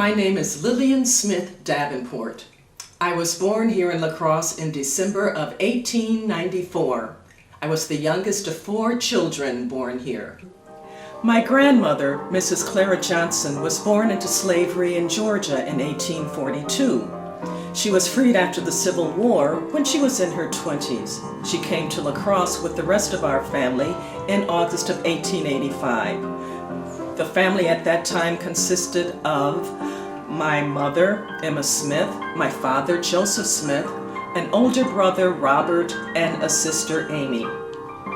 My name is Lillian Smith Davenport. I was born here in La Crosse in December of 1894. I was the youngest of 4 children born here. My grandmother, Mrs. Clara Johnson, was born into slavery in Georgia in 1842. She was freed after the Civil War when she was in her 20s. She came to La Crosse with the rest of our family in August of 1885. The family at that time consisted of my mother, Emma Smith, my father, Joseph Smith, an older brother, Robert, and a sister, Amy.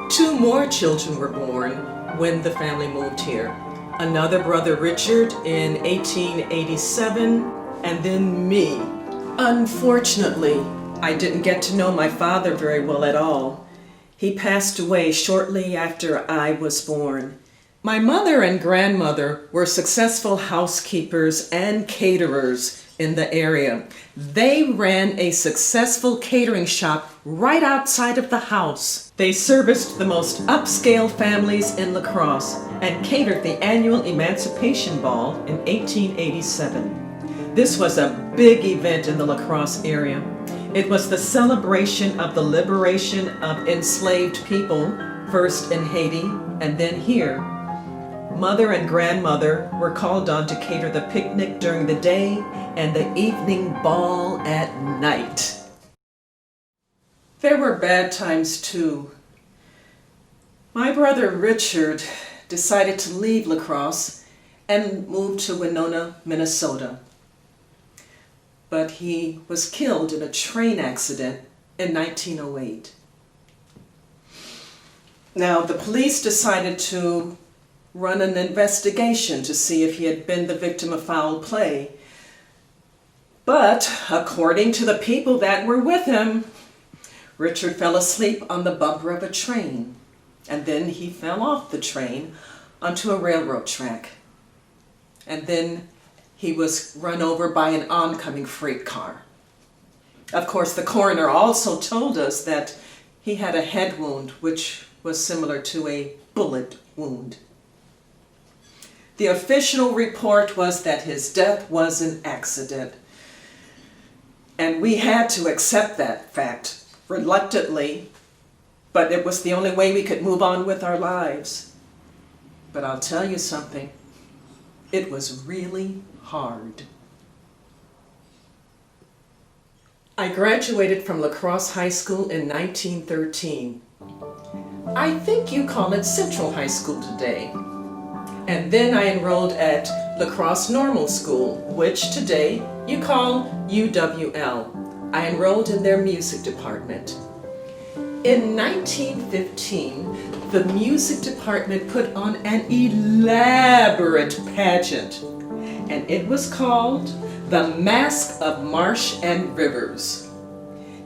2 more children were born when the family moved here. Another brother, Richard, in 1887, and then me. Unfortunately, I didn't get to know my father very well at all. He passed away shortly after I was born. My mother and grandmother were successful housekeepers and caterers in the area. They ran a successful catering shop right outside of the house. They serviced the most upscale families in La Crosse and catered the annual Emancipation Ball in 1887. This was a big event in the La Crosse area. It was the celebration of the liberation of enslaved people, first in Haiti and then here. Mother and grandmother were called on to cater the picnic during the day and the evening ball at night. There were bad times too. My brother Richard decided to leave La Crosse and move to Winona, Minnesota. But he was killed in a train accident in 1908. Now, the police decided to run an investigation to see if he had been the victim of foul play. But according to the people that were with him, Richard fell asleep on the bumper of a train, and then he fell off the train onto a railroad track. And then he was run over by an oncoming freight car. Of course, the coroner also told us that he had a head wound, which was similar to a bullet wound. The official report was that his death was an accident. And we had to accept that fact, reluctantly, but it was the only way we could move on with our lives. But I'll tell you something, it was really hard. I graduated from La Crosse High School in 1913. I think you call it Central High School today. And then I enrolled at La Crosse Normal School, which today you call UWL. I enrolled in their music department. In 1915, the music department put on an elaborate pageant, and it was called The Masque of Marsh and Rivers.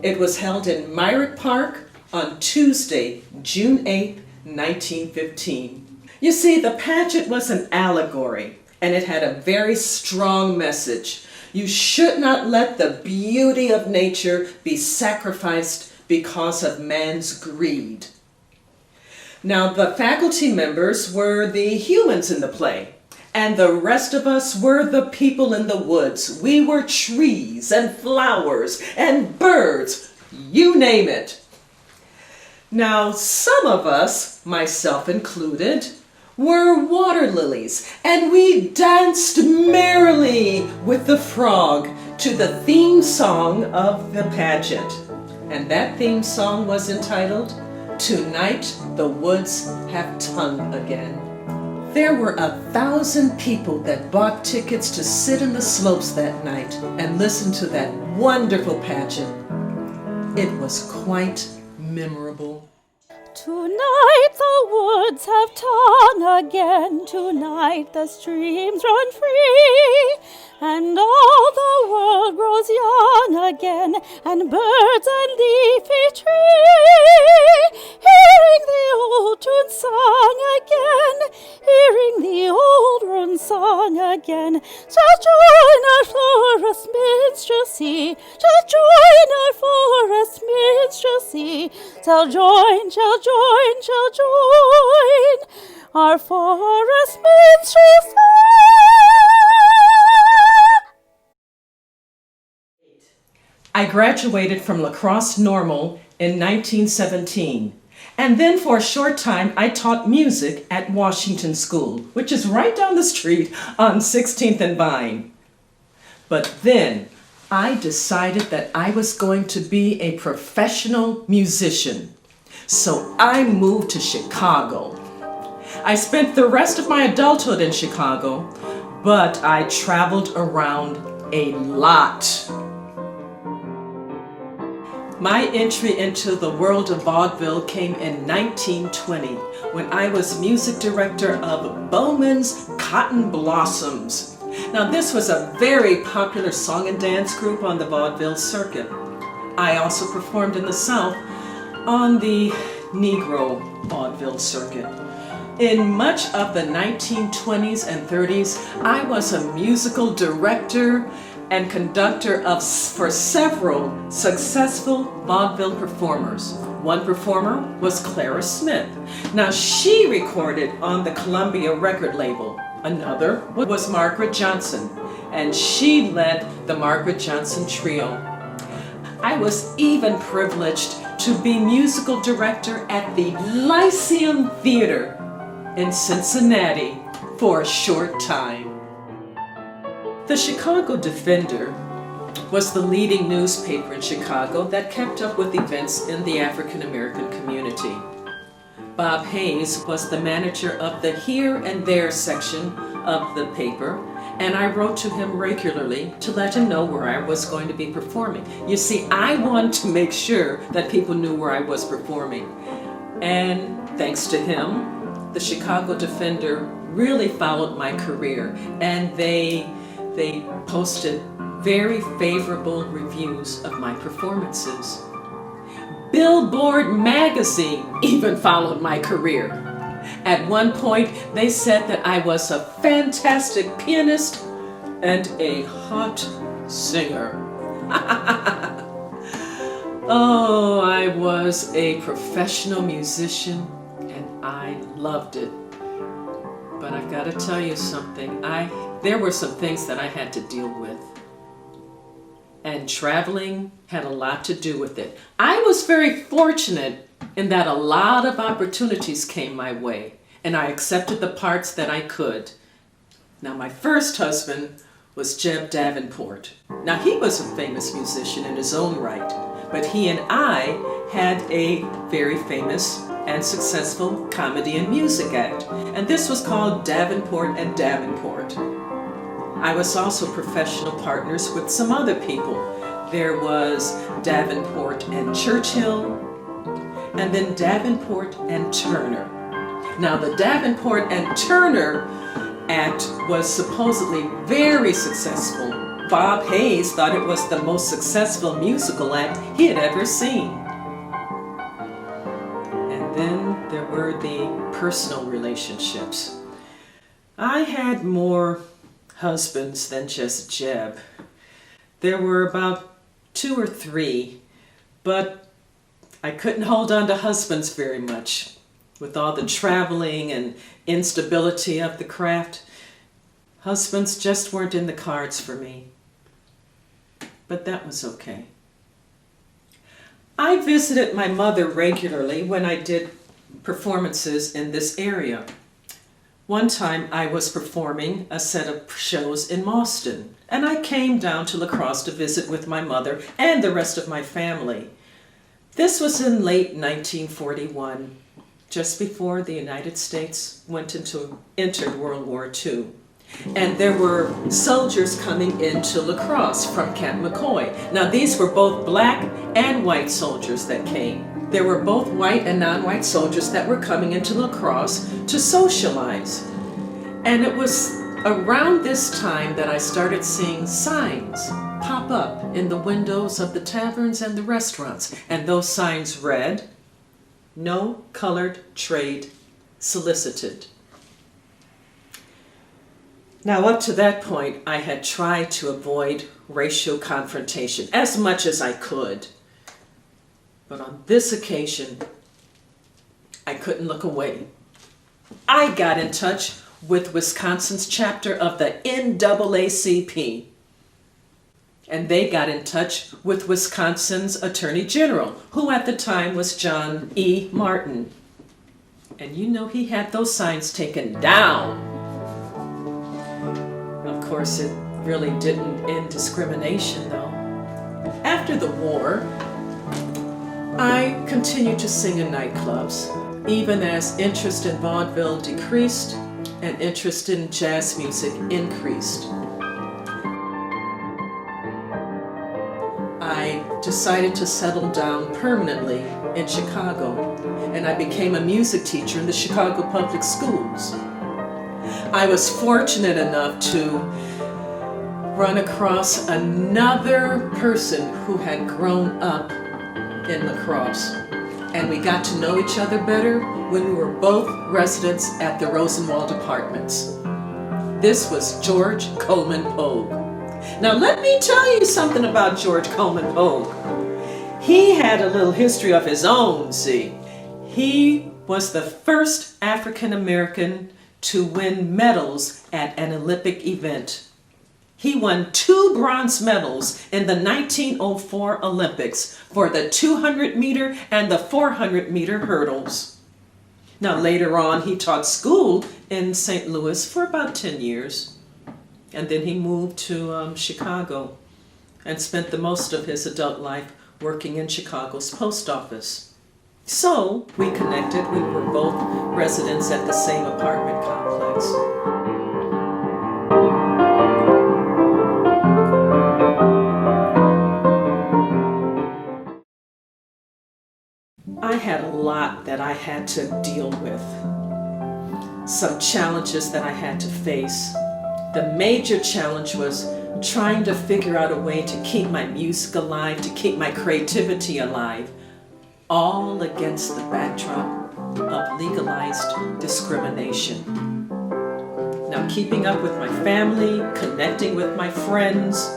It was held in Myrick Park on Tuesday, June 8, 1915. You see, the pageant was an allegory, and it had a very strong message. You should not let the beauty of nature be sacrificed because of man's greed. Now, the faculty members were the humans in the play, and the rest of us were the people in the woods. We were trees and flowers and birds, you name it. Now, some of us, myself included, were water lilies, and we danced merrily with the frog to the theme song of the pageant. And that theme song was entitled, Tonight the Woods Have Tongue Again. There were 1,000 people that bought tickets to sit in the slopes that night and listen to that wonderful pageant. It was quite memorable. Tonight the woods have tongue again, tonight the streams run free, and all the world grows young again, and birds and leafy tree. Hearing the old tune sung again, hearing the old rune sung again, shall join our forest minstrelsy, shall join our forest minstrelsy, shall join our forest minstrelsy. I graduated from La Crosse Normal in 1917. And then for a short time, I taught music at Washington School, which is right down the street on 16th and Vine. But then I decided that I was going to be a professional musician. So I moved to Chicago. I spent the rest of my adulthood in Chicago, but I traveled around a lot. My entry into the world of vaudeville came in 1920 when I was music director of Bowman's Cotton Blossoms. Now this was a very popular song and dance group on the vaudeville circuit. I also performed in the South on the Negro vaudeville circuit. In much of the 1920s and 30s, I was a musical director and conductor for several successful vaudeville performers. One performer was Clara Smith. Now she recorded on the Columbia record label. Another was Margaret Johnson, and she led the Margaret Johnson Trio. I was even privileged to be musical director at the Lyceum Theater in Cincinnati for a short time. The Chicago Defender was the leading newspaper in Chicago that kept up with events in the African American community. Bob Hayes was the manager of the Here and There section of the paper, and I wrote to him regularly to let him know where I was going to be performing. You see, I wanted to make sure that people knew where I was performing. And thanks to him, the Chicago Defender really followed my career, and they posted very favorable reviews of my performances. Billboard magazine even followed my career. At one point, they said that I was a fantastic pianist and a hot singer. Oh, I was a professional musician and I loved it. But I've got to tell you something. There were some things that I had to deal with. And traveling had a lot to do with it. I was very fortunate in that a lot of opportunities came my way, and I accepted the parts that I could. Now, my first husband was Jeb Davenport. Now, he was a famous musician in his own right, but he and I had a very famous and successful comedy and music act, and this was called Davenport and Davenport. I was also professional partners with some other people. There was Davenport and Churchill, and then Davenport and Turner. Now, the Davenport and Turner act was supposedly very successful. Bob Hayes thought it was the most successful musical act he had ever seen. And then there were the personal relationships. I had more husbands than just Jeb. There were about 2 or 3, but I couldn't hold on to husbands very much. With all the traveling and instability of the craft, husbands just weren't in the cards for me. But that was okay. I visited my mother regularly when I did performances in this area. One time I was performing a set of shows in Boston, and I came down to La Crosse to visit with my mother and the rest of my family. This was in late 1941, just before the United States entered World War II. And there were soldiers coming into La Crosse from Camp McCoy. Now these were both black and white soldiers that came. There were both white and non-white soldiers that were coming into La Crosse to socialize. And it was around this time that I started seeing signs pop up in the windows of the taverns and the restaurants. And those signs read, "No colored trade solicited." Now, up to that point, I had tried to avoid racial confrontation as much as I could. But on this occasion, I couldn't look away. I got in touch with Wisconsin's chapter of the NAACP. and they got in touch with Wisconsin's Attorney General, who at the time was John E. Martin. And you know he had those signs taken down. Of course, it really didn't end discrimination, though. After the war, I continued to sing in nightclubs, even as interest in vaudeville decreased and interest in jazz music increased. I decided to settle down permanently in Chicago, and I became a music teacher in the Chicago Public Schools. I was fortunate enough to run across another person who had grown up in La Crosse, and we got to know each other better when we were both residents at the Rosenwald Apartments. This was George Coleman Pogue. Now let me tell you something about George Coleman Pogue. He had a little history of his own, see. He was the first African American to win medals at an Olympic event. He won 2 bronze medals in the 1904 Olympics for the 200-meter and the 400-meter hurdles. Now later on, he taught school in St. Louis for about 10 years. And then he moved to Chicago and spent the most of his adult life working in Chicago's post office. So we connected. We were both residents at the same apartment complex. I had a lot that I had to deal with. Some challenges that I had to face. The major challenge was trying to figure out a way to keep my music alive, to keep my creativity alive, all against the backdrop of legalized discrimination. Now, keeping up with my family, connecting with my friends,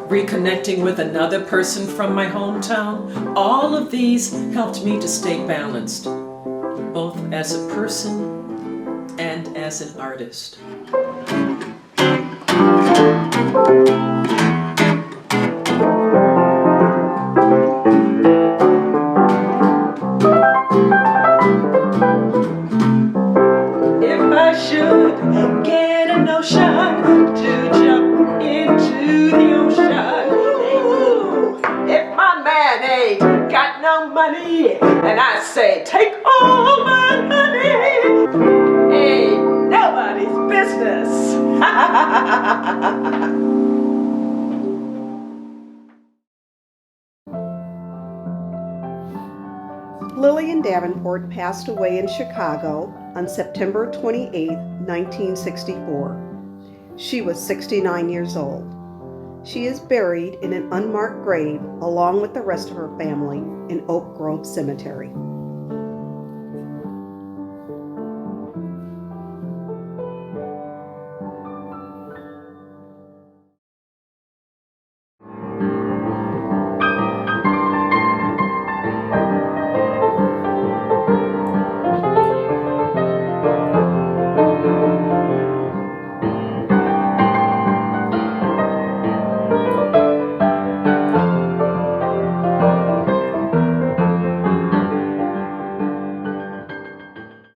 reconnecting with another person from my hometown, all of these helped me to stay balanced, both as a person and as an artist. If I should get a notion to jump into the ocean, ooh, if my man ain't got no money, and I say take all my money, ain't nobody's business. Lillian Davenport passed away in Chicago on September 28, 1964. She was 69 years old. She is buried in an unmarked grave along with the rest of her family in Oak Grove Cemetery.